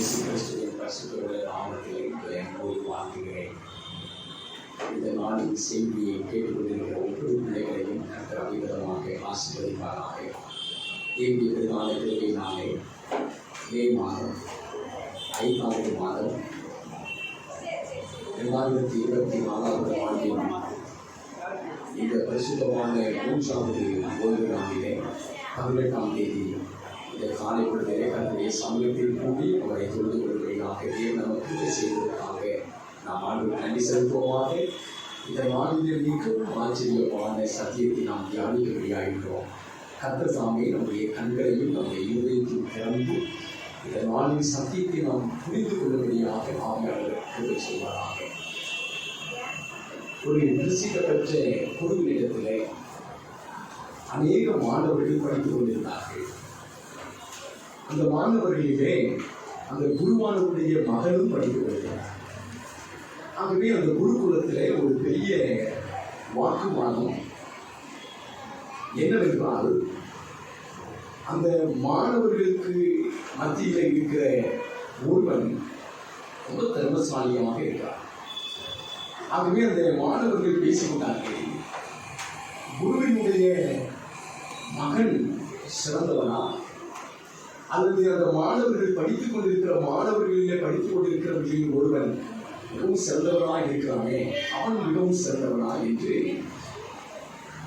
இயேசு கிறிஸ்துவின் பரிசுத்த நாமத்தில் அன்போடு வாழ்த்துகிறேன். இந்த நாளின் செய்தியை கேட்டுக்கொண்டிருக்கிற ஒவ்வொரு பிள்ளைகளையும் கர்த்தர் அபிவிதமாக ஆசீர்வதிப்பாராக. தேவனுடைய பிரதான கிருபையினாலே மே மாதம் 5வது மாதம் 2024 ஆண்டின் இந்த பரிசுத்தமான 3வது ஓய்வு நாளிலே 18ஆம் தேதி இந்த காலை பொழுதிலே கர்த்தருடைய சமூகத்தில் கூடி அவரை தொழுது கொள்வதற்காக தேவன் நமக்கு செய்வதற்காக நாம் ஆண்டவருக்கு நன்றி செலுத்துவோமாக. இந்த நாளிலே மிகவும் ஆச்சரியமான சத்தியத்தை நாம் தியானிக்கும்படியாகிறோம். கர்த்தர் தாமே நம்முடைய கண்களையும் நம்முடைய இருதயத்தையும் திறந்து இந்த நாளின் சத்தியத்தை நாம் புரிந்து கொள்ளும்படியாக ஆவியாளர் கிருபை செய்வாராக. ஒரு பிரசித்த பெற்ற குழுவினிடத்திலே அநேக மாணவர்கள் படித்துக் கொண்டிருந்தார்கள். அந்த மாணவர்களிலே அந்த குருவானவருடைய மகனும் படித்துக் கொண்டிருந்தார். ஆகவே அந்த குருகுலத்திலே ஒரு பெரிய வாக்குவாதம் என்னவென்றால், அந்த மாணவர்களுக்கு மத்தியில் இருக்கிற ஒருவன் ரொம்ப திறமசாலியாக இருக்கிறார். ஆகவே அந்த மாணவர்கள் பேசிக்கொண்டார்கள், குருவினுடைய மகன் சிறந்தவனா அல்லது அந்த மாணவர்கள் படித்துக் கொண்டிருக்கிற மாணவர்களிலே படித்துக் கொண்டிருக்கிறவர்களில் ஒருவன் மிகவும் சிறந்தவனாக இருக்கிறானே, அவன் மிகவும் சிறந்தவனா என்று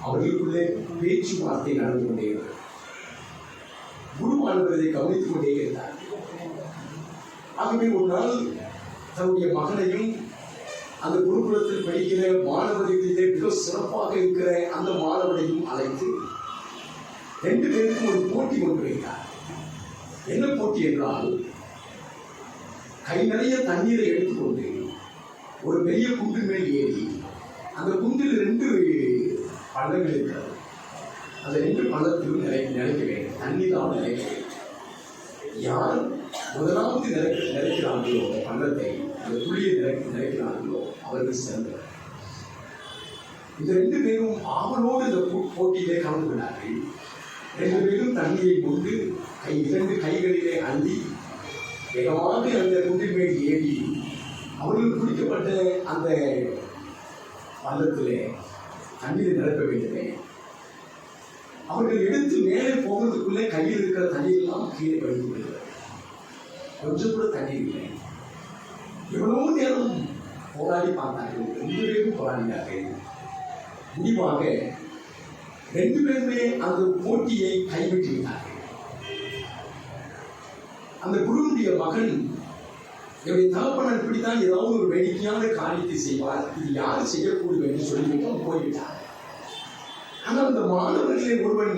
அவர்களுக்குள்ளே பேச்சுவார்த்தை நடந்து கொண்டே இருந்தார். குருவானவரை கவனித்துக் கொண்டே இருந்தார். ஆகவே ஒரு நாள் தன்னுடைய மகனையும் அந்த குருகுலத்தில் படிக்கிற மாணவர்களிலே மிக சிறப்பாக இருக்கிற அந்த மாணவனையும் அழைத்து 2 பேருக்கும் ஒரு போட்டி கொண்டு வைத்தார். என்ன போட்டி என்றால், கை நிறைய தண்ணீரை எடுத்துக்கொண்டு ஒரு பெரிய குன்றின் மேல் ஏறி அந்த குன்றில் 2 பள்ளங்கள் இருக்கிறது. அந்த 2 பள்ளத்திலும் நினைக்க வேண்டும், தண்ணீரால் நினைக்க வேண்டும். யார் முதலாவது நினைக்கிறார்களோ அந்த பள்ளத்தை, அந்த துளியை நினைக்கிறார்களோ அவர்கள் சிறந்தவர். இந்த 2 பேரும் ஆவலோடு இந்த போட்டியிலே கலந்து கொண்டார்கள். 2 பேரும் தண்ணீரை கொண்டு 2 கைகளிலே அள்ளி வேகமாக அந்த குன்றின் மேல் ஏறி அவர்கள் குடிக்கப்பட்ட அந்த பள்ளத்திலே தண்ணீரை நிரப்ப வேண்டுமே. அவர்கள் எடுத்து மேலே போகிறதுக்குள்ளே கையில் இருக்கிற தண்ணீரெல்லாம் கீழே வடிந்து விடுகிறது. கொஞ்சம் கூட தண்ணீர் இல்லை. எவ்வளவு நேரம் போராடி பார்த்தார்கள், 2 பேரும் போராடினார்கள். முடிவாக 2 பேருமே அந்த போட்டியை கைவிட்டுவிட்டார்கள். அந்த குருவுடைய மகன், என்னுடைய தகப்பன் இப்படித்தான் ஏதாவது ஒரு வேடிக்கையான காரியத்தை செய்வார், இது யார் செய்யக்கூடும் என்று சொல்லிவிட்டு போய்விட்டார். ஆனால் அந்த மாணவர்களிலே ஒருவன்,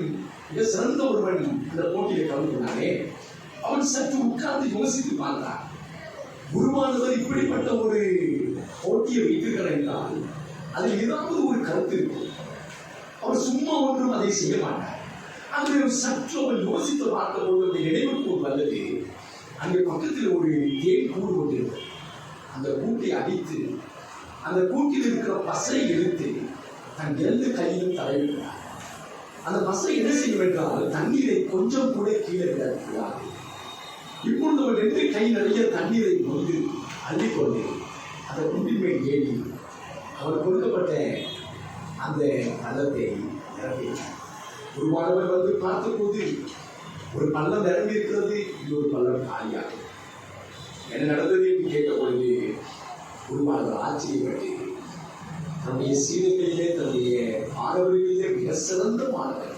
மிக சிறந்த ஒருவன் அந்த போட்டியை கலந்து கொண்டானே, அவன் சற்று உட்கார்ந்து யோசித்து பார்த்தான். குருவானவர் இப்படிப்பட்ட ஒரு போட்டியை வைத்திருக்கிறார் என்றால் அதில் ஏதாவது ஒரு கருத்து இருக்கும். அவர் சும்மா ஒன்றும் அதை செய்ய மாட்டார். அங்கே சற்று அவன் யோசித்து பார்த்தபோது அந்த நினைவுக்கு வந்தது, அங்கே பக்கத்தில் ஒரு தேன் கூடு கொண்டிருந்தது. அந்த கூட்டை அடித்து அந்த கூட்டில் இருக்கிற பசை எடுத்து தன் 2 கையிலும் தடவிட்டார். அந்த பசை என்ன செய்யும் என்றால், தண்ணீரை கொஞ்சம் கூட கீழே விடக்கூடாது. இப்பொழுது அவர் 2 கை நிறைய தண்ணீரை கொண்டு அள்ளிக்கொண்டு அந்த குண்டின் மேல் ஏறி அவர் கொடுக்கப்பட்ட அந்த பள்ளத்தை நிரப்பினார். குருவானவர் வந்து பார்த்தபோது ஒரு பள்ளம் நிரம்பி இருக்கிறது, இன்னொரு பள்ளம் காலியாகும். என்ன நடந்தது என்று கேட்ட பொழுது குருவானவர் ஆச்சரியப்பட்டு தன்னுடைய சீடர்களிலே, தன்னுடைய மாணவர்களிலே மிக சிறந்த மாணவர்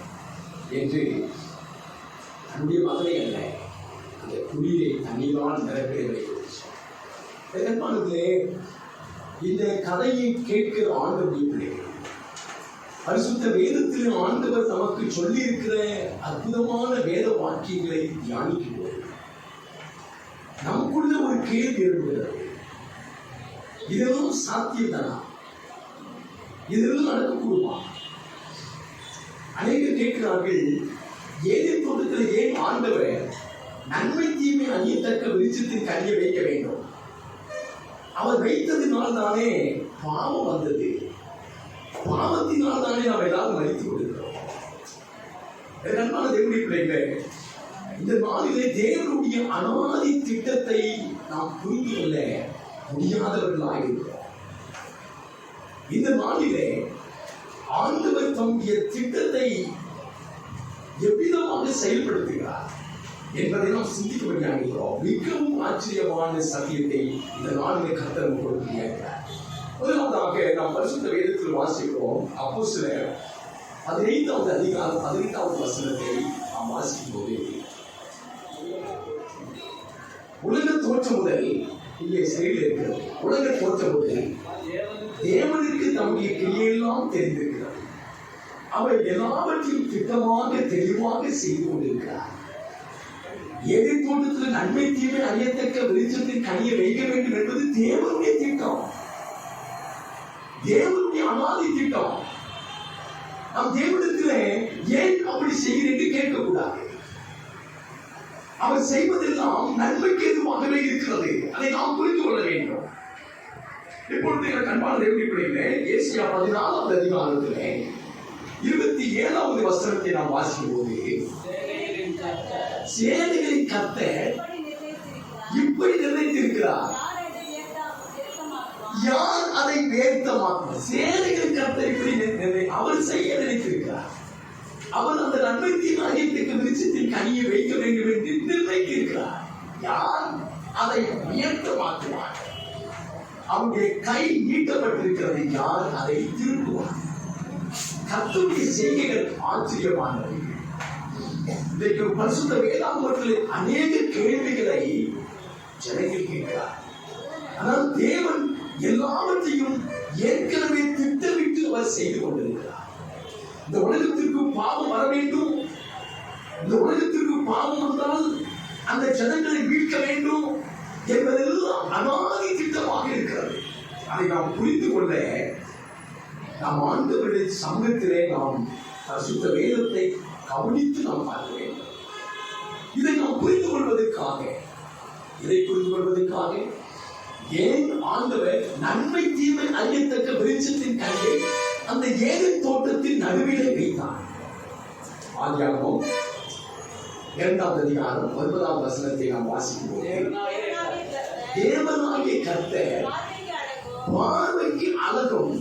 என்று தன்னுடைய மகனை அல்ல, அந்த குடியை தண்ணீரால் நிரப்பிடவில்லை. இந்த கதையை கேட்கிற ஆண்டவருடைய பிள்ளைகள், பரிசுத்த வேதத்தில் ஆண்டவர் நமக்கு சொல்லி இருக்கிற அற்புதமான வேத வாக்கியங்களை தியானிக்கும் போது நமக்குள்ள ஒரு கேள்வி எழுகிறது, இதெல்லாம் சாத்தியம்தானா? இதெல்லாம் நடக்கக்கூடுமா? அநேகர் கேட்கிறார்கள், ஏதேன் தோட்டத்தில் ஏன் ஆண்டவர் நன்மை தீமை அறியத்தக்க வெளிச்சத்தின் கனியை வைக்க வேண்டும்? அவர் வைத்ததினால் தானே பாவம் வந்தது, பாவத்தினால் தானே நாம் எல்லாரும் மறித்து கொண்டிருக்கிறோம். அன்பான தேவனுடைய பிள்ளைகளே, இந்த நாளிலே தேவனுடைய அனாதி திட்டத்தை நாம் புரிந்து கொள்ள முடியாதவர்களாக இருக்கிறோம். இந்த நாளிலே ஆண்டவர் தம்முடைய திட்டத்தை எவ்விதமாக செயல்படுத்துகிறார் என்பதை நாம் சிந்திக்க வேண்டியிருக்கிறோம். மிகவும் ஆச்சரியமான சத்தியத்தை இந்த நாளிலே கர்த்தர் கொடுக்கிறார். முதலாவதாக நாம் பரிசுத்த வேதத்தில் வாசிக்கிறோம். அப்போஸ்தலர் 15வது அதிகாரம் 18வது வசனத்தை நாம் வாசிக்கும் போது, உலக தோற்றம் முதல் இங்கே செயல் இருக்கிறது. உலக தோற்றம் முதல் தேவனுக்கு தம்முடைய கிரியையெல்லாம் தெரிந்திருக்கிறது. அவர் எல்லாவற்றையும் திட்டமாக தெளிவாக செய்து கொண்டிருக்கிறார். ஏதேன் தோட்டத்தில் நன்மை தீமை அறியத்தக்க வெளிச்சத்தின் கனியை வைக்க வேண்டும் என்பது தேவனுடைய திட்டம், தேவனுடைய அனாதி திட்டம். நாம் தேவனிடத்திலே ஏன் அப்படி செய்கிறேன் என்று கேட்கக்கூடாது. அவர் செய்வதெல்லாம் நன்மைக்கு எதுவாகவே இருக்கிறது. அதை நாம் புரிந்து கொள்ள வேண்டும். இப்பொழுது எனக்கு அன்பான தேவனுடைய பிள்ளைகளே, ஏசாயா 14வது அதிகாரத்திலே 27வது வசனத்தை நாம் வாசிக்கும் போது, சேனைகளின் கர்த்தர் இப்படி நிர்ணயித்திருக்கிறார், யார் அதை வேர்த்தமாக்கும்? சேனைகளின் கர்த்தர் இப்படி அவர் செய்ய நினைத்திருக்கிறார். அவர் அந்த நன்மை தீமை அறியத்தக்க விருட்சத்தின் கனியை வைக்க வேண்டும் என்று நிர்ணயித்திருக்கிறார். யார் அதை உயர்த்தமாக்குவார்? அவருடைய கை நீட்டப்பட்டிருக்கிறது. யார் அதை திருப்புவார்? கர்த்தருடைய செய்கைகள் ஆச்சரியமானவை. இன்றைக்கு பரிசுத்த வேதாகமத்தில் அநேக கேள்விகளை ஜனங்கள் கேட்கிறார். ஆனால் தேவன் எல்லாவற்றையும் ஏற்கனவே திட்டமிட்டு அவர் செய்து கொண்டிருக்கிறார். இந்த உலகத்திற்கு பாவம் வர வேண்டும், இந்த உலகத்திற்கு பாவம் வந்தால் அந்த ஜனங்களை மீட்க வேண்டும் என்பதெல்லாம் அனாதி திட்டமாக இருக்கிறது. அதை நாம் புரிந்து கொள்ள நாம் ஆண்டவருடைய சமூகத்திலே நாம் பரிசுத்த வேதத்தை கவனித்து நாம் பார்க்க வேண்டும். இதை நாம் புரிந்து கொள்வதற்காக, ஏன் ஆண்டவர் நன்மை தீமை அறியத்தக்க விருட்சத்தின் கனியை அந்த ஏதேன் தோட்டத்தின் நடுவிலே வைத்தார். ஆதியாகமம் 2வது அதிகாரம் 9வது வசனத்தை நாம் வாசிக்கிறோம். தேவனாகிய கர்த்தர் பார்வைக்கு அழகும்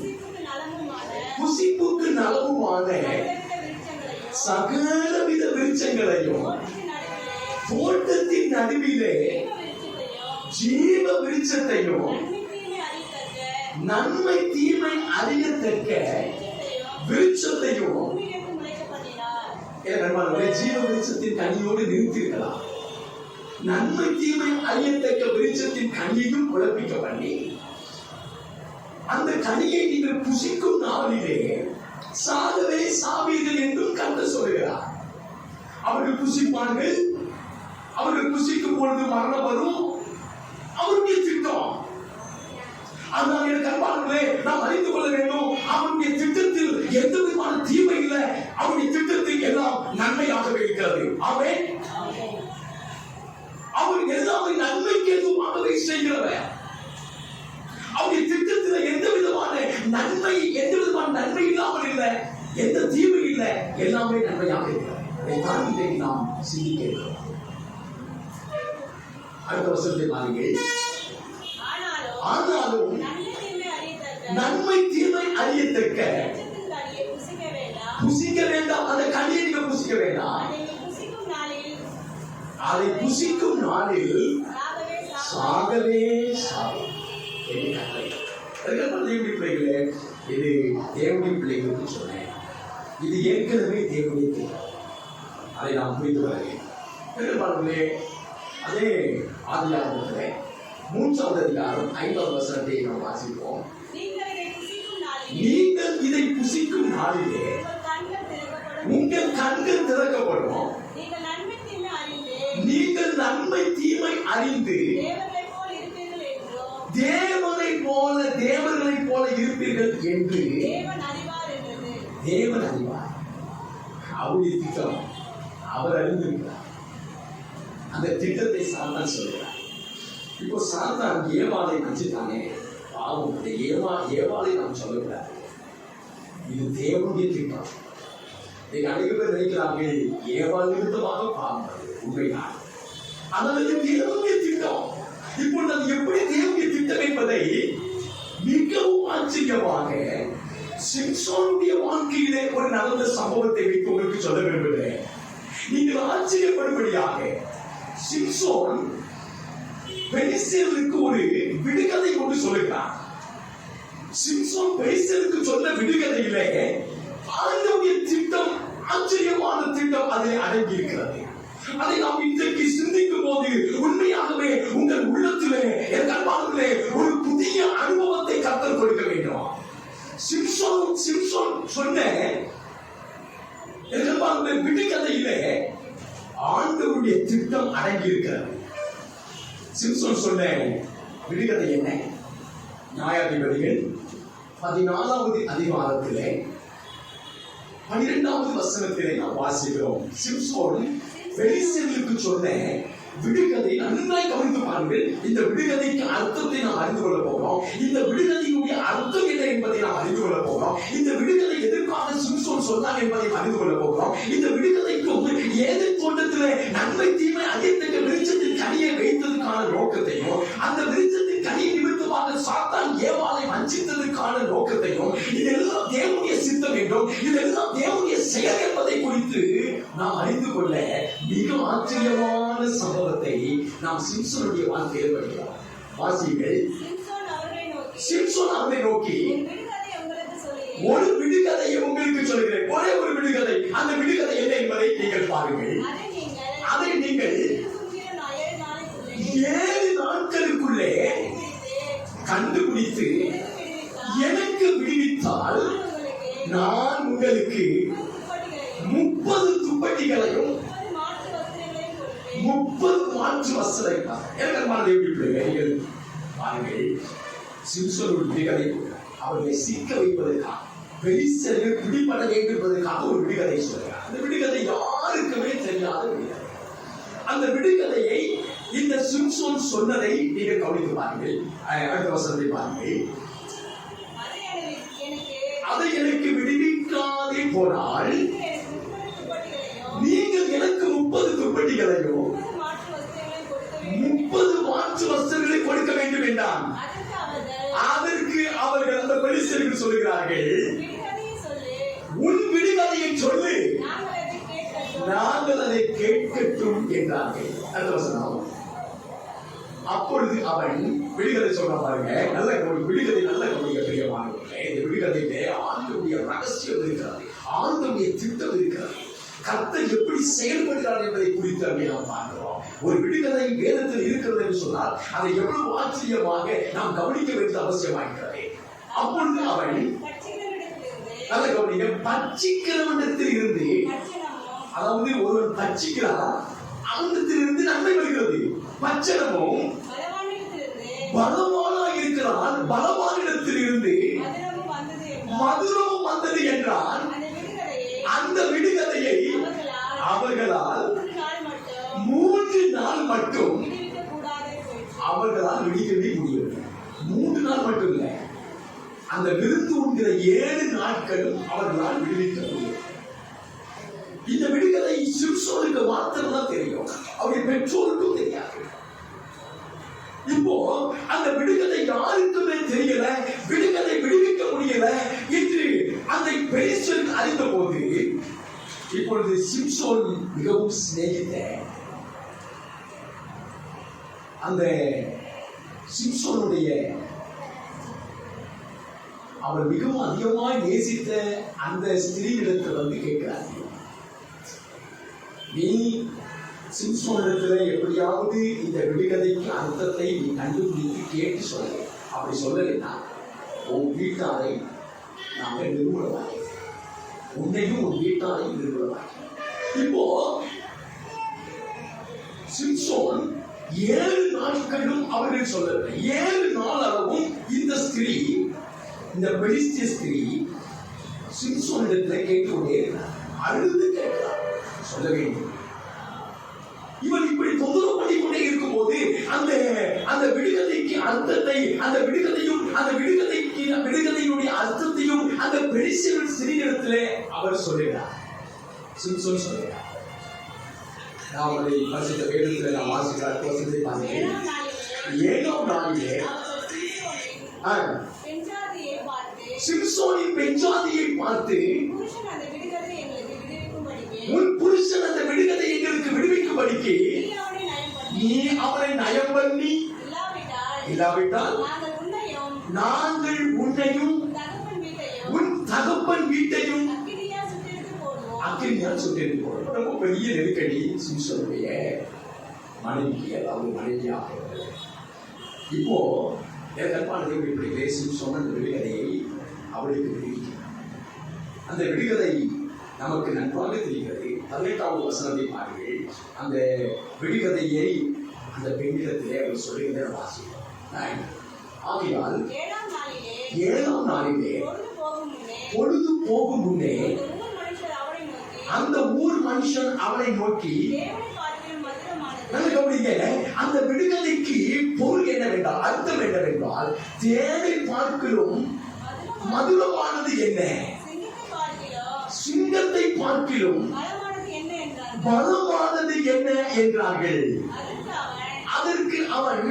புசிப்புக்கு நலவுமான சகலவித விருட்சங்களையும் தோட்டத்தின் நடுவிலே ஜீவ விருட்சத்தையும் நன்மை தீமை அறியத்தக்க விருட்சத்தையும், ஜீவ விருட்சத்தின் கனியோடு நிறுத்திருக்கலாம். நன்மை தீமை அறியத்தக்க விருட்சத்தின் கனியையும் குழப்பிக்க பண்ணி, அந்த கனியை நீங்கள் புசிக்கும் நாளிலே சாகவே சாவீர்கள் என்றும் கர்த்தர் சொல்கிறார். அவர்கள் புசிப்பார்கள், அவர்கள் புசிக்கும் பொழுது மரணம் வரும், அவருடைய திட்டம். ஆனால் எனக்கு அன்பானவர்களே, நாம் அறிந்து கொள்ள வேண்டும், அவருடைய திட்டத்தில் எந்த விதமான தீமை இல்லை. அவருடைய திட்டத்தில் எல்லாம் நன்மையாகவே இருக்கிறது. ஆமென். அவர் எல்லாமே நன்மைக்கு எதுவாகவே செய்கிறவர். அவருடைய திட்டத்தில் எந்த விதமான நன்மை இல்லாமல் இல்லை, எந்த தீமை இல்லை, எல்லாமே நன்மையாக இருக்கிறது. அதைத்தான் இன்றைக்கு நாம் சிந்திக்க இருக்கிறோம். அடுத்த வசனத்தை பாருங்கள். ஆனாலும் நன்மை தீமை அறியத்தக்க புசிக்க வேண்டாம். அந்த கனியை நீங்க புசிக்க வேண்டாம். அதை புசிக்கும் நாளில் சாகவே சாகும். தேவனுடைய பிள்ளைகளே, இது தேவனுடைய பிள்ளைகளுக்கு சொன்னேன். இது ஏற்கனவே தேவனுடைய திட்டம். அதை நாம் புரிந்து கொள்ள வேண்டும். அதே ஆதியாகமத்திலே 3வது அதிகாரம் 5வது வசனத்தை நாம் வாசிப்போம். நீங்கள் இதை புசிக்கும் நாளிலே உங்கள் கண்கள் திறக்கப்படும், நீங்கள் நன்மை தீமை அறிந்து தேவர்களைப் போல இருப்பீர்கள் என்று தேவன் அறிவார். அவருடைய திட்டம் அவர் அறிந்திருக்கிறார். அந்த திட்டத்தை சாத்தான் சொல்கிறார். இப்போ சாத்தான் ஏவாளை வச்சுட்டானே, பாவம். அந்த ஏவாளை நாம் சொல்லக்கூடாது. இது தேவனுடைய திட்டம். அநேக பேர் நினைக்கிறார்கள் ஏவாள் நிமித்தமாக பாவம் வருது. உண்மைதான். அதாவது தேவனுடைய திட்டம். இப்பொழுது அது எப்படி தேவனுடைய திட்டம் என்பதை மிகவும் ஆச்சரியமாக சிம்சோனுடைய வாழ்க்கையிலே ஒரு நடந்த சம்பவத்தை வைத்து உங்களுக்கு சொல்ல விரும்புகிறேன். நீங்கள் ஆச்சரியப்படும்படியாக சிம்சோன் பெலிஸ்தேருக்கு ஒரு விடுகதை கொண்டு சொல்லுகிறார். சிம்சோன் பெலிஸ்தேருக்கு சொன்ன விடுகதையிலே ஆண்டவருடைய திட்டம், ஆச்சரியமான திட்டம் அதில் அடங்கி இருக்கிறது. அதை நாம் இன்றைக்கு சிந்திக்கும் போது உண்மையாகவே உங்கள் உள்ளத்திலே என் அன்பானவர்களே ஒரு புதிய அனுபவத்தை கர்த்தர் கொடுக்க வேண்டும். சிம்சோன் சொன்ன விடுகதையிலே ஆண்டவருடைய திட்டம் அடங்கி இருக்கிறது. சிம்சோன் சொன்ன விடுகதை என்ன? நியாயாதிபதிகள் 14வது அதிகாரத்திலே 12வது வசனத்திலே நாம் வாசிக்கிறோம். சிம்சோன் பெலிஸ்தேருக்கு சொன்ன விடுகதை நன்றாய் கவனித்து பாருங்கள். இந்த விடுகதைக்கு அர்த்தத்தை நாம் அறிந்து கொள்ள போகிறோம். இந்த விடுகதையுடைய அர்த்தம் என்ன என்பதை நாம் அறிந்து கொள்ள போகிறோம். இந்த விடுகதை எதற்காக சிம்சோன் சொன்னார் என்பதை அறிந்து கொள்ள போகிறோம். இந்த விடுகதைக்கும் ஏதேன் தோட்டத்திலே நன்மை தீமை அறியத்தக்க வெளிச்சத்தின் கனியை வைத்ததுக்கான நோக்கத்தையும், அந்த வெளிச்சத்தின் கனியை நிமித்தமாக சாத்தான் ஏவாளை வஞ்சித்ததற்கான நோக்கத்தையும், இதெல்லாம் தேவனுடைய சித்தம் என்றும் இதெல்லாம் தேவனுடைய செயல் என்பதை குறித்து நாம் அறிந்து கொள்ள மிக ஆச்சரியமான சம்பவத்தை நாம் சிம்சோனுடைய வாழ்க்கையில் படிக்கிறோம். வாசிகள். சிம்சோன் அவரை நோக்கி ஒரு விடுகதையை உங்களுக்கு சொல்கிறேன். ஒரே ஒரு விடுகதை. அந்த விடுகதை என்ன என்பதை நீங்கள் பாருங்கள். அதை நீங்கள் 7 நாட்களுக்குள்ளே கண்டுபிடித்து எனக்கு விடுவித்தால் நான் உங்களுக்கு 30 துப்பட்டிகளையும் 30 மாற்று வஸ்திரங்கள். சிம்சோனுடைய விடுகதை அவர்களை சிக்க வைப்பதற்காக, பெலிஸ்தர்கள் பிடிபட வேண்டும் என்பதற்காக ஒரு விடுகதை சொல்கிறார். அந்த விடுகதை யாருக்குமே தெரியாத விடுகதை. அந்த விடுகதையை இந்த சிம்சோன் சொன்னதை நீங்கள் கவனித்து பாருங்கள். அடுத்த வசனத்தை பாருங்கள். அதை எனக்கு விடுவிக்காதே போனால் நீங்கள் எனக்கு 30 துப்பட்டிகளையும் 30 மாற்று வஸ்திரங்களை கொடுக்க வேண்டும் என்றான். அதற்கு அவர்கள் அந்த பெலிஸ்தர்கள் சொல்கிறார்கள், உன் விடுகதையை சொல்லு, நாங்கள் அதை கேட்கட்டும் என்றார்கள். அடுத்த வசனம். அப்பொழுது அவன் விடுகதை சொல்ற பாருங்க. நல்ல விடுகதை, நல்ல கவனிக்க பிரியமானவர்களே. இந்த விடுகதையிலே ஆண்டவருடைய ரகசியம் இருக்கிறது, ஆண்டவருடைய திட்டம் இருக்கிறது, கர்த்தர் எப்படி செயல்படுகிறார் என்பதை குறித்து நாம் பார்க்கிறோம். ஒரு விடுகதை வேதத்தில் இருக்கிறது என்று சொன்னால் அதை எவ்வளவு ஆச்சரியமாக நாம் கவனிக்க வேண்டியது அவசியமாகிறது. அப்பொழுது அவன் நல்ல கவனிக்க, பட்சிக்கிறவனிடத்தில் இருந்து, அதாவது ஒருவன் பட்சிக்கிறார், அவனிடத்தில் இருந்து நன்மை வருகிறது. பட்சணமும் பலவானாக இருக்கிறான், பலவானிடத்தில் இருந்து மதுரமும் வந்தது என்றான். அந்த விடுகதையை அவர்களால் 3 நாள் மட்டும் அவர்களால் விடுவிக்கவே முடியவில்லை. 3 நாள் மட்டும் இல்லை, அந்த விருந்து உண்கிற 7 நாட்களும் அவர்களால் விடுவிக்க முடியும். இந்த விடுகதை சிம்சோனுக்கு மாத்திரம் தான் தெரியும், அவருடைய பெற்றோருக்கும் தெரியாது. இப்போ அந்த விடுகதை யாருக்குமே தெரியல, விடுகதை விடுவிக்க முடியல என்று அந்த பெலிஸ்தர்கள் அறிந்த போது, இப்பொழுது சிம்சோன் மிகவும் சிநேகித்த அந்த சிம்சோனுடைய அவர் மிகவும் அதிகமாக நேசித்த அந்த ஸ்திரீயிடத்தில் வந்து கேட்கிறார், நீ சிம்சோனிடத்துல எப்படியாவது இந்த விடுகதைக்கு அர்த்தத்தை நீ கண்டுபிடித்து கேட்டு சொல்ல. அப்படி சொல்லலைன்னா உன் வீட்டாரை நாங்கள் நிறுவனமாக்கி, உன்னையும் உன் வீட்டாரையும் நிறுவனமாக்கி. இப்போ சிம்சோன் 7 நாட்களும் அவர்கள் சொல்லவில்லை. 7 நாள் அளவும் இந்த ஸ்திரீ, இந்த பெலிஸ்திய ஸ்திரீ சிம்சோனிடத்துல கேட்டுக்கொண்டே அழுது கேட்கிறார், சொல்ல வேண்டும். இவன் இப்படி தொந்தரவு பண்ணிக்கொண்டே இருக்கும் போது அந்த விடுகதைக்கு அர்த்தத்தை, அந்த விடுகதையும் அந்த விடுகதையுடைய அர்த்தத்தையும் அந்த பெலிஸ்தியர் ஸ்திரீயிடத்திலே அவர் சொல்லுகிறார். சிம்சோன் சொல்லுகிறார், நாம் அதை பரிசுத்த வேதத்தில் நாம் வாசிக்கிறார் வசனத்தை பார்க்கிறேன். 7ஆம் நாளிலே சிம்சோனின் பெண்ஜாதியை பார்த்து உன் புருஷன் அந்த விடுகதை எங்களுக்கு விடுவிக்கும்படிக்கு நீ அவனை நயம் பண்ணி இல்லாவிட்டால் நாங்கள் உன்னையும் உன் தகப்பன் வீட்டையும் அக்கினியால் சுட்டெடுத்து போடுவோம். ரொம்ப பெரிய நெருக்கடி சிம்சோனுடைய மனைவிக்கு, அதாவது மனைவியாக. இப்போ கற்பானதை சிம்சோன் அந்த விடுகதையை அவளுக்கு விடுவிக்கிறார். அந்த விடுகதை நமக்கு நன்றாக தெரிகிறது. 18வது வசனத்தை பாருங்கள். அந்த விடுகதையை அந்த பெண்ணிடத்திலே அவர் சொல்லுகிற வாசிக்கிறோம். ஆகையால் 7ஆம் நாளிலே பொழுது போகும் முன்னே அந்த ஊர் மனுஷன் அவளை நோக்கி, அந்த விடுதலைக்கு பொருள் என்னவென்றால், அர்த்தம் என்னவென்றால், தேனை பார்க்கிலும் மதுரமானது என்ன, சிங்கத்தை பார்க்கிலும் பலமானது என்ன என்றார்கள். அதற்கு அவன்,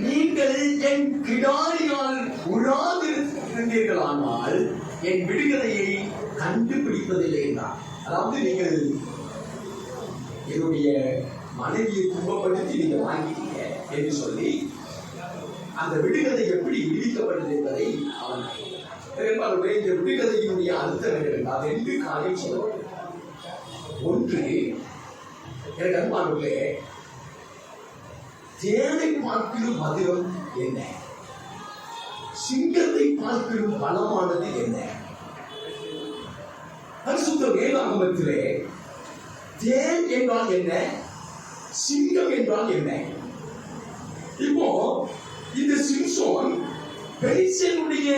நீங்கள் என் கிடாரியால் உழாதிருந்தீர்களானால் என் விடுதலையை கண்டுபிடிப்பதில்லை என்றார். அதாவது நீங்கள் என்னுடைய மனைவியை துன்பப்படுத்தி நீங்க வாங்கிட்டீங்க என்று சொல்லி அந்த விடுகதை எப்படி விடுவிக்கப்பட்டது என்பதை அவன் இந்த விடுகதையினுடைய அர்த்தம் என்னவென்றால் 2 காரியம் சொல்லப்பட்டது. ஒன்று, எனக்கு அன்பானவர்களே, தேனை பார்க்கிலும் மதுரம் என்ன, சிங்கத்தை பார்க்கிலும் பலமானது என்ன. பரிசுத்த வேதாகமத்திலே தேன் என்றால் என்ன, சிங்கம் என்றால் என்ன. இப்போ இந்த சிம்சோன் பெலிஸ்தேனுடைய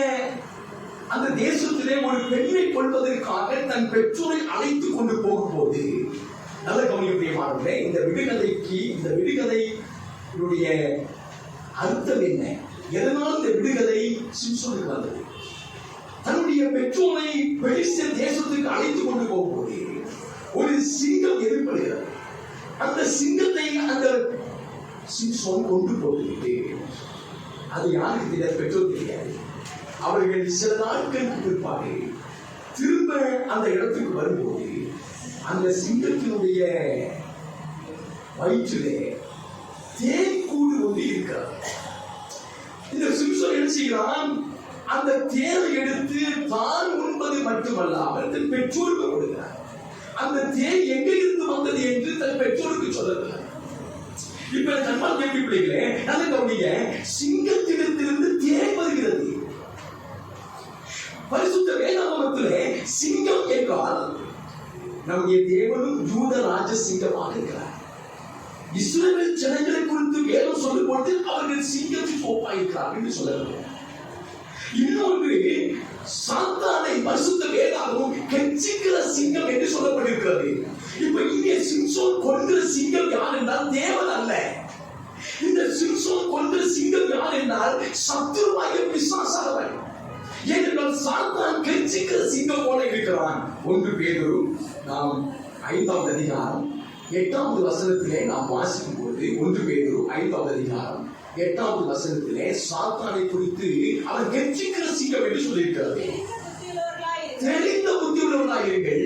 அந்த தேசத்திலே ஒரு பெண்ணை கொள்வதற்காக தன் பெற்றோரை அழைத்து கொண்டு போகும்போது, நல்ல கவனிக்கக்கூடியமானவர்களே, இந்த விடுகதையுடைய அர்த்தம் என்ன, எதனால் இந்த விடுகதை சிம்சோனுக்கு வந்தது. தன்னுடைய பெற்றோரை பெலிஸ்தேன் தேசத்துக்கு அழைத்து கொண்டு போகும்போது ஒரு சிங்கம் எதிர்ப்படுகிறது. அந்த சிங்கத்தை அந்த சிம்சோன் கொண்டு போட்டுவிட்டு, அது யாருக்கு தெரியாது, பெற்றோர் தெரியாது. அவர்கள் சில நாட்களுக்கு பிற்பாடு திரும்ப அந்த இடத்துக்கு வரும்போது அந்த சிங்கத்தினுடைய வயிற்றிலே தேன் கூடு ஒன்று இருக்கிறது. இந்த சிம்சோன் என்ன செய்கிறான், அந்த தேனை எடுத்து தான் உண்பது மட்டுமல்லாமல் தன் பெற்றோருக்கு கொடுக்கிறார். அந்த தேன் எங்கிருந்து வந்தது என்று தன் பெற்றோருக்கு சொல்லுகிறார். இப்ப கண்மால் கேள்வி பிள்ளைகளே, நல்ல கவனிங்க, சிங்கத்திடத்திலிருந்து தேன் வருகிறது. பரிசுத்த வேதாகமத்திலே சிங்கம் என்றால் நம்முடைய தேவனும் யூத ராஜ சிங்கமாக இருக்கிறார். இஸ்ரவேல் ஜனங்களை குறித்து வேதம் சொல்லும் பொழுது அவர்கள் சிங்கத்துக்கு ஒப்பாயிருக்கிறார் என்று சொல்லப்படுகிறார். இன்னொன்று, சாத்தானை பரிசுத்த வேதாகமும் கெச்சிக்கிற சிங்கம் என்று சொல்லப்பட்டிருக்கிறது. இப்ப இங்கே சிம்சோன் கொன்ற சிங்கம் யார் என்றால் தேவன் அல்ல. இந்த சிம்சோன் கொன்ற சிங்கம் யார் என்றால் சத்துருவாகிய பிசாசானவன். ஏனென்றால் சாத்தான் கெச்சிக்கிற சிங்கம் போல இருக்கிறான். 1 பேதுரு நாம் 5வது அதிகாரம் 8வது வசனத்திலே நாம் வாசிக்கும் பொழுது, 1 பேதுரு 5வது அதிகாரம் 8வது வசனத்திலே சாத்தானை குறித்து அவன் கெச்சிக்கிற சிங்கம் என்று சொல்லியிருக்கிறது. தெளிந்த புத்தியுள்ளவர்களாயிருங்கள்,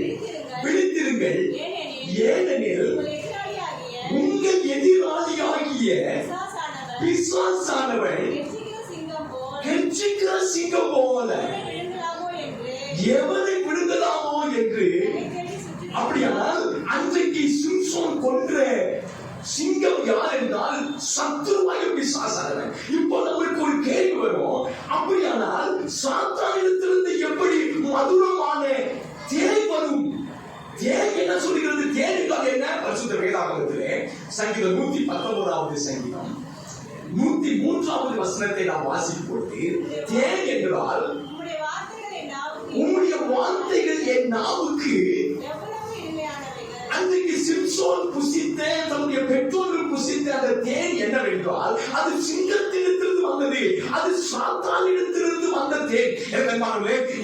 விழித்திருங்கள், ஏனெனில் உங்கள் எதிராளியாகிய பிசாசானவன் கெச்சிக்கிற சிங்கம் போல எவனை விடுங்கலாமோ என்று. அப்படியானால் அன்றைக்கு சிம்சோன் கொன்ற சிங்கம் யார் என்றால் சத்துருவாகிய பிசாசானவன். இப்போ நமக்கு ஒரு கேள்வி வரும், அப்படியானால் சாத்தானிடத்திலிருந்து எப்படி மதுரமான தேன் வரும்? தேன் என்ன சொல்கிறது? தேன் என்றால் என்ன? பரிசுத்த வேதாகமத்திலே சங்கீதம் 119வது சங்கீதம் 103வது வசனத்தை நாம் வாசிக்கும் பொழுது, தேன் என்றால் உம்முடைய வார்த்தைகள் என் நாவுக்கு. அன்றைக்கு சிம்சோன் புசித்த, தன்னுடைய பெற்றோர்கள் புசித்த அந்த தேன் என்னவென்றால் அது சிங்கத்திலிருந்து வந்தது, அது சாத்தானிடத்திலிருந்து வந்த தேன்.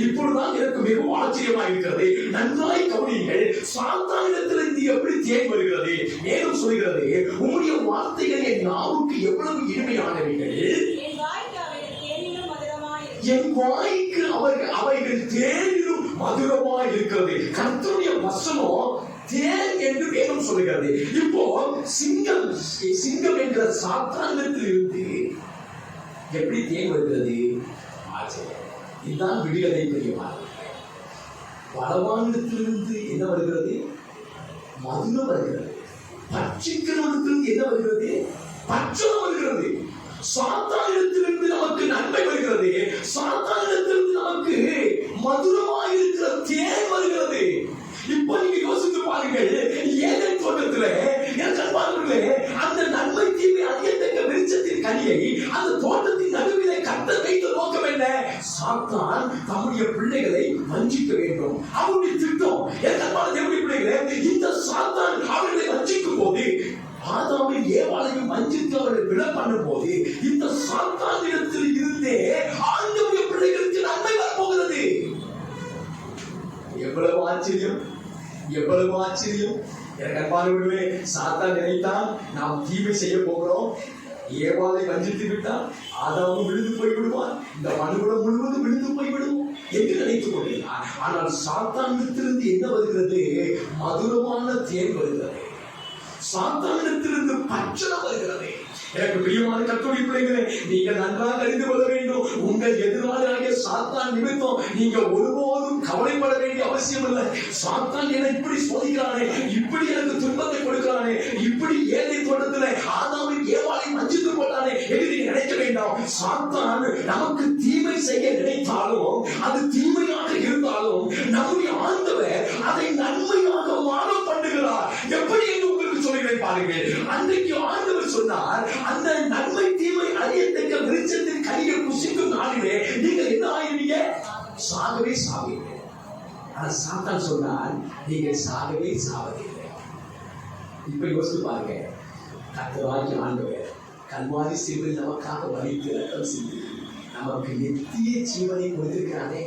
இப்பொழுதுதான் எனக்கு மிகவும் ஆச்சரியமாக இருக்கிறது. நன்றாய் கவனியுங்கள், சாத்தானிடத்திலிருந்து எப்படி தேன் வருகிறது? மேலும் சொல்கிறது, உம்முடைய வார்த்தைகள் என் நாவுக்கு எவ்வளவு இனிமையானவைகள், என் வாய்க்கு அவைகள் தேனிலும் மதுரமாய் இருக்கிறது. கர்த்தருடைய வசனம் தேன் என்று வேதம் சொல்கிறது. இப்போ சிங்கம் என்கிற சாத்தானிடத்தில் இருந்து எப்படி தேன் வருகிறது? ஆச்சரியம். இதுதான் விடுதலை பெரியவாள். பலவானிடத்திலிருந்து என்ன வருகிறது? மதுரம் வருகிறது. பட்சிக்கிறவனிடத்திலிருந்து என்ன வருகிறது? பட்சம் வருகிறது. சாத்தானிடத்திலிருந்து நமக்கு நன்மை வருகிறது. சாத்தானிடத்திலிருந்து நமக்கு மதுரமாக இருக்கிற தேன் வருகிறது. இப்ப நீங்க யோசித்து பாருங்கள், ஏதேன் தோட்டத்திலே அந்த நன்மை தீமை அறியத்தக்க விருட்சத்தின் கனியை அந்த தோட்டத்தின் நடுவிலே கர்த்தர் வைத்த நோக்கம் என்ன? சாத்தான் தம்முடைய பிள்ளைகளை வஞ்சிக்க வேண்டும். அவருடைய திட்டம் தேவனுடைய பிள்ளைகளே, இந்த சாத்தான் அவர்களை வஞ்சிக்கும் போது, ஆதாமையும் ஏவாளையும் வஞ்சித்து அவர்களை விட பண்ணும் போது, இந்த சாத்தானிடத்தில் இருந்தே ஆண்டவருடைய பிள்ளைகளுக்கு நன்மை வரப்போகிறது. எவ்வளவு ஆச்சரியம், எவ்வளவு ஆச்சரியம்! அன்பானவர்களே, சாத்தான் நினைத்தான் நாம் தீமை செய்ய போகிறோம், ஏவாளை வஞ்சித்து விட்டால் ஆதாமும் விழுந்து போய்விடுவான், இந்த மனுகுலம் முழுவதும் விழுந்து போய்விடும் என்று நினைத்துக் கொண்டிருந்தான். ஆனால் சாத்தானிடத்திலிருந்து என்ன வருகிறது? மதுரமான தேன் வருகிறது. சாத்தானிடத்திலிருந்து பட்சணம் வருகிறது. எனக்கு பிரியமான கர்த்தருடைய பிள்ளைகளே, நீங்கள் நன்றாக அறிந்து கொள்ள வேண்டும், உங்கள் எதிராளியாகிய சாத்தான் நிமித்தம் நீங்க ஒருபோதும் கவலைப்பட வேண்டிய அவசியம் இல்லை. சாத்தான் என்னை இப்படி சோதிக்கிறானே, இப்படி எனக்கு துன்பத்தை கொடுக்கிறானே, இப்படி ஏதேன் தோட்டத்திலே ஆதாமையும் ஏவாளையும் வஞ்சித்து போட்டானே என்று நீங்க நினைக்க வேண்டாம். சாத்தான் நமக்கு தீமை செய்ய நினைத்தாலும், அது தீமையாக இருந்தாலும், நம்முடைய ஆண்டவர் அதை நன்மையாக மாற பண்ணுகிறார். எப்படி என்று உங்களுக்கு சொல்கிறேன் பாருங்கள். அன்றைக்கு ஆண்டவர் சொன்னார், அந்த நன்மை தீமை அறியத்தக்க விருட்சத்தின் கனியை புசிக்கும் நாளிலே நீங்கள் என்ன ஆயிருவீங்க? சாகவே சாவீங்க. ஆனால் சாத்தான் சொன்னார், நீங்கள் சாகவே சாவதில்லை. இப்ப யோசித்து பாருங்க, கர்த்தராகிய ஆண்டவர் கல்வாரி சிலுவையில் நமக்காக வலித்து ரத்தம் சிந்தி நமக்கு நித்திய ஜீவனை கொடுத்திருக்கிறானே.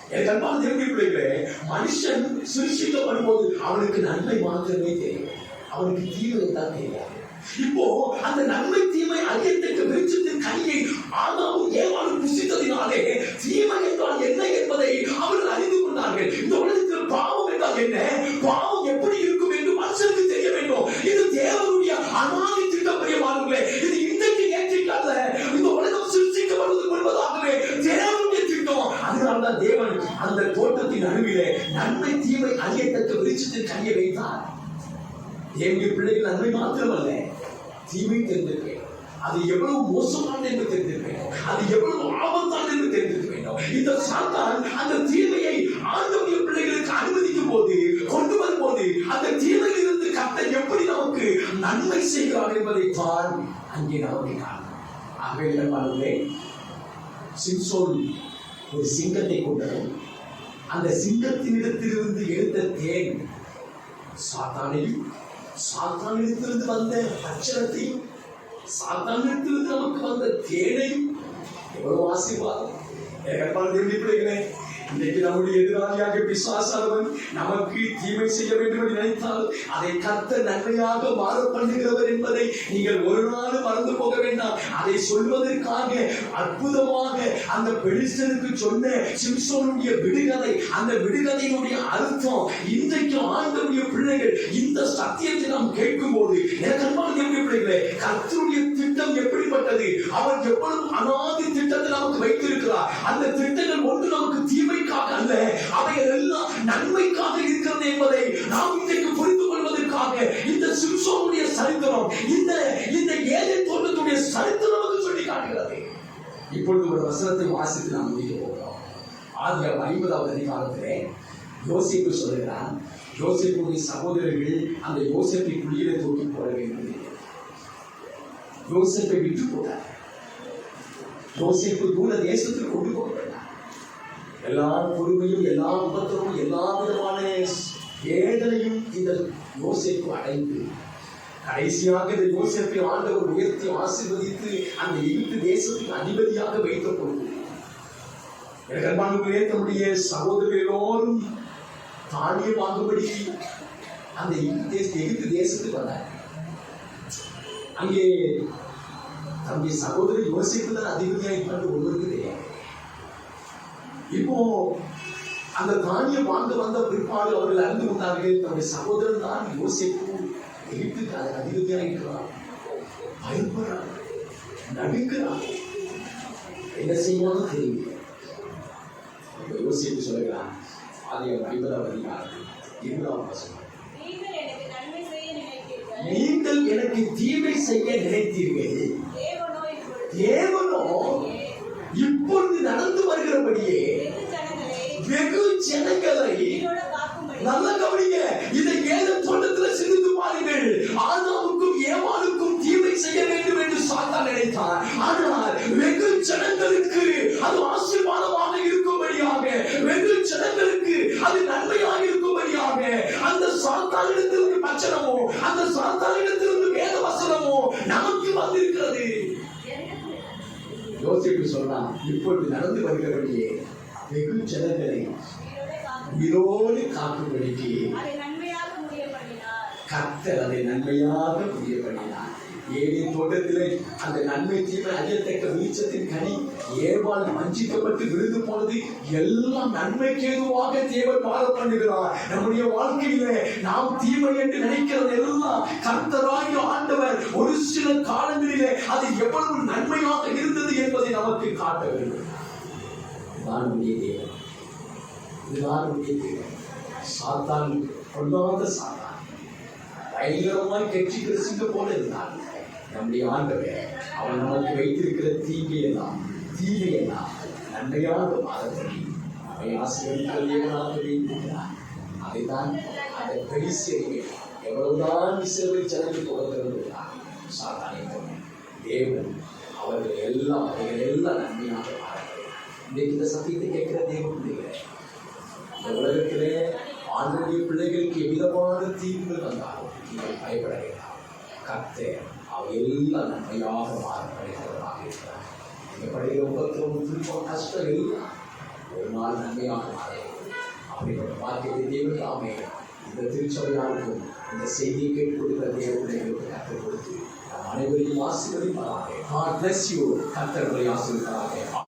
எனக்கு அன்பான தேவனுடைய பிள்ளைகளே, மனுஷன் சிருஷ்டிக்கப்படும் போது அவனுக்கு நன்மை மாத்திரமே தெரியும், அவனுக்கு தீமை தான் தெரியாது. இப்போ அந்த நன்மை தீமை அறியத்தக்க விருட்சத்தின் கனியை ஆதாமும் ஏவாளும் புசித்ததினாலே தீமை என்றால் என்ன என்பதை அவர்கள் அறிந்து கொண்டார்கள். இந்த உலகத்தில் பாவம் என்றால் என்ன, பாவம் எப்படி இருக்கும் என்று மனுஷனுக்கு தெரிய வேண்டும். இது தேவனுடைய அனாதி திட்டம். பிரியமானவர்களே, இது இன்றைக்கு நேற்றைக்கு அல்ல, இந்த உலகம் சிருஷ்டிக்கப்படுவதற்கு முன்பதாகவே தேவனுடைய திட்டம். அதனால்தான் தேவன் அந்த தோட்டத்தின் நடுவிலே நன்மை தீமை அறியத்தக்க விருட்சத்தின் கனியை வைத்தார். தேவனுடைய பிள்ளைகள் நன்மை மாத்திரமல்ல, தீமை தெரிந்திருக்க வேண்டும். அது எவ்வளவு மோசமானது என்று தெரிந்திருக்க வேண்டும், அது எவ்வளவு ஆபத்தானது என்று தெரிந்திருக்க வேண்டும். இந்த சாத்தான் அந்த தீமையை ஆண்டவருடைய பிள்ளைகளுக்கு அனுமதிக்கும் போது, கொண்டு வரும்போது, அந்த தீமையிலிருந்து கர்த்தர் எப்படி நமக்கு நன்மை செய்கிறார் என்பதை தான் அங்கே நமக்கு காணும். ஆகவே சிம்சோன் ஒரு சிங்கத்தை கொண்டதும், அந்த சிங்கத்தினிடத்திலிருந்து எடுத்த தேன் சாத்தானையும், சாத்தானிடத்திலிருந்து வந்த அச்சரத்தையும், சாத்தானிடத்திலிருந்து நமக்கு வந்த தேனையும் எவ்வளவு ஆசீர்வாதம். இன்றைக்கு நம்முடைய எதிராளியாக பிசாசானவன் நமக்கு தீமை செய்ய வேண்டும் என்று நினைத்தால் அதை கர்த்தர் நன்மையாக மாற பண்ணுகிறவர் என்பதை நீங்கள் ஒரு நாள் மறந்து போக வேண்டாம். அதை சொல்வதற்காக அற்புதமாக அந்த பெலிஸ்தனுக்கு சொன்ன சிம்சோனுடைய விடுகதை, அந்த விடுகதையினுடைய அர்த்தம் இன்றைக்கு ஆண்டவருடைய பிள்ளைகள் இந்த சத்தியத்தை நாம் கேட்கும் போது, எனக்கு அன்பான தேவனுடைய பிள்ளைகளே, கர்த்தருடைய திட்டம் எப்படிப்பட்டது, அவர் எவ்வளவு அநாதி திட்டத்தை நமக்கு வைத்திருக்கிறார். அந்த திட்டங்கள் ஒன்று நமக்கு தீமை அல்ல, அவைகள் எல்லாம் நன்மைக்காக இருக்கிறது என்பதை நாம் இன்றைக்கு புரிந்து கொள்வதற்காக இந்த சிம்சோனுடைய சரித்திரம், இந்த ஏதேன் தோட்டத்துடைய சரித்திரம் நமக்கு சொல்லி காட்டுகிறது. இப்பொழுது ஒரு வசனத்தை வாசித்து நாம் முடிக்க போகிறோம். ஆதியாகமம் 50வது அதிகாரத்திலே யோசேப்பு சொல்கிறான், யோசேப்புடைய சகோதரர்கள் அந்த யோசேப்பை குழியிலே தூக்கி போட வேண்டும். யோசேப்பை விட்டு போட்டார். யோசேப்பு தூர தேசத்தில் கொண்டு போகிறார். எல்லா பொறுமையும், எல்லா உபத்திரமும், எல்லா விதமான வேதனையும் இந்த யோசேப்பு அடைந்து கடைசியாக இந்த யோசேப்பை ஆண்டவர் உயர்த்தி ஆசீர்வதித்து அந்த எகிப்து தேசத்துக்கு அதிபதியாக வைத்த பொழுது அன்பானவர்களே, தம்முடைய சகோதரர் எல்லோரும் தானியம் வாங்கும்படி அந்த எகிப்து தேசத்துக்கு வந்தார். அங்கே தம்முடைய சகோதரர் யோசேப்பு தான் அதிபதியாக இருப்பாரு ஒருவருக்கு தெரியாது. இப்போ அந்த தானியம் வாங்க வந்த பிற்பாடு அவர்கள் அறிந்து கொண்டார்கள், தம்முடைய சகோதரன் தான் யோசேப்பு எகிப்துக்கு அதிபதியாக இருக்கிறார். பயப்படுறார், நடுக்கிறார், என்ன செய்யணும்னு தெரியல. யோசிப்பு சொல்லுகிறான், ஆதியாகமம் 50ஆம் அதிகாரம் 2ஆம் வசனம், நீங்கள் எனக்கு தீமை செய்ய நினைத்தீர்கள், தேவனோ இப்பொழுது நடந்து வருகிறபடியே வெகு ஜனங்களை, நல்ல கவனிங்க, இதை ஏதேன் தோட்டத்தில் சிந்தித்து பாருங்கள். ஆதாமுக்கும் ஏவாளுக்கும் தீமை செய்ய வேண்டும் என்று சாத்தான் நினைத்தார். ஆனால் வெகு ஜனங்களுக்கு அது ஆசீர்வாதமாக இருக்கும்படியாக, வெகு ஜனங்களுக்கு அது நன்மையாக இருக்கும்படியாக அந்த சாத்தானிடத்திலிருந்து வசனமோ, அந்த சாத்தானிடத்திலிருந்து வேத வசனமோ நமக்கு வந்திருக்கிறது. யோசிப்பு சொன்னா, இப்பொழுது நடந்து வருகிறபடியே வெகு ஜனங்களை உயிரோடு காக்கும்படிக்கு கர்த்தர் அதை நன்மையாக முடிய பண்ணினார். ஏதேன் தோட்டத்திலே அந்த நன்மை தீமை அறியத்தக்க வெளிச்சத்தின் கனி ஏவாள் வஞ்சிக்கப்பட்டு விழுந்து போனது எல்லாம் நன்மைக்கு ஏதுவாக தேவன் மாற பண்ணுகிறார். நம்முடைய வாழ்க்கையிலே நாம் தீமை என்று நினைக்கிறது எல்லாம் கர்த்தராகிய ஆண்டவர் ஒரு சில காலங்களிலே அது எவ்வளவு நன்மையாக இருந்தது என்பதை நமக்கு காட்ட வேண்டும். இதுதான் தேவன், இதுதான் தேவன். சாத்தான் கொள்ளாத சாத்தான் பயங்கரமாய் கட்சிக்கிற சிங்க போல இருந்தான். நம்முடைய ஆண்டவர் அவன் நமக்கு வைத்திருக்கிற தீமையெல்லாம் நன்மையாக மாறப்படி அவை ஆசிரியர்கள் தேவனாக வைத்திருக்கிறார். அதைத்தான் அதை பெரிசெய்ய எவ்வளவுதான் இஸ்ரவேல் ஜனங்கள் கொடுக்கிறது சாத்தானை போல தேவன் அவைகள் எல்லாம் நன்மையாக மாறப்படும். இன்றைக்கு இந்த சத்தியத்தை கேட்கிற தேவன் பிள்ளைகளே, இந்த உலகத்திலே ஆண்டவருடைய பிள்ளைகளுக்கு எவ்விதமான தீங்குகள் வந்தாலும் நீங்கள் பயப்பட வேண்டாம். கர்த்தர் அவை எல்லாம் நன்மையாக மாறப்படுகிறவராக இருக்கிறார். நீங்கள் படுகிற உபத்திரமும் திருப்பம் கஷ்டம் எல்லாம் ஒரு நாள் நன்மையாக மாற அப்படிப்பட்ட வாக்கியத்தை தேவன் தாமே இந்த திருச்சபையாருக்கும் இந்த செய்தியை கேட்டுக்கொடுக்கிற தேவ பிள்ளைகளுக்கு கற்றுக் கொடுத்து நம் அனைவரையும் ஆசீர்வதிப்பாராக. God bless you. கர்த்தர் உங்களை ஆசீர்வதிப்பாராக.